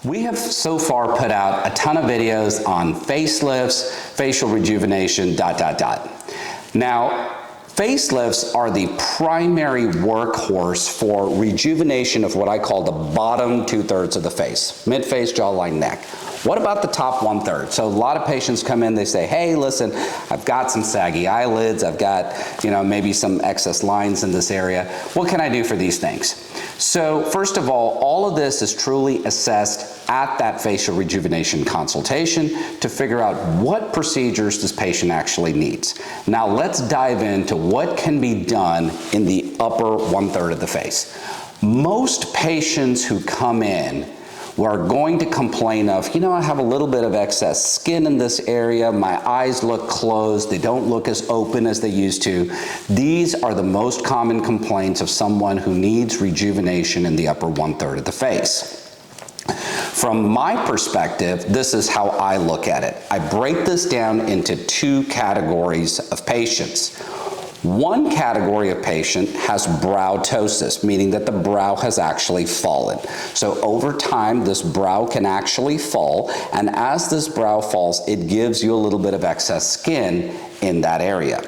We have so far put out a ton of videos on facelifts, facial rejuvenation, Now, facelifts are the primary workhorse for rejuvenation of what I call the bottom 2/3 of the face, mid-face, jawline, neck. What about the top 1/3? So a lot of patients come in, they say, hey, listen, I've got some saggy eyelids, I've got, maybe some excess lines in this area. What can I do for these things? So first of all of this is truly assessed at that facial rejuvenation consultation to figure out what procedures this patient actually needs. Now let's dive into what can be done in the upper 1/3 of the face. Most patients who come in are going to complain of, I have a little bit of excess skin in this area, my eyes look closed, they don't look as open as they used to. These are the most common complaints of someone who needs rejuvenation in the upper 1/3 of the face. From my perspective, this is how I look at it. I break this down into two categories of patients. One category of patient has brow ptosis, meaning that the brow has actually fallen. So over time, this brow can actually fall, and as this brow falls, it gives you a little bit of excess skin in that area.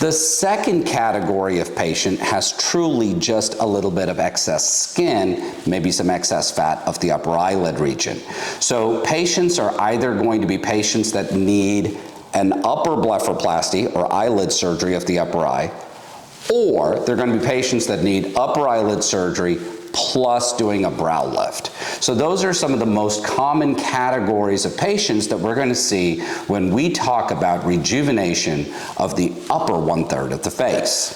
The second category of patient has truly just a little bit of excess skin, maybe some excess fat of the upper eyelid region. So patients are either going to be patients that need an upper blepharoplasty or eyelid surgery of the upper eye, or they're going to be patients that need upper eyelid surgery plus doing a brow lift. So those are some of the most common categories of patients that we're going to see when we talk about rejuvenation of the upper 1/3 of the face.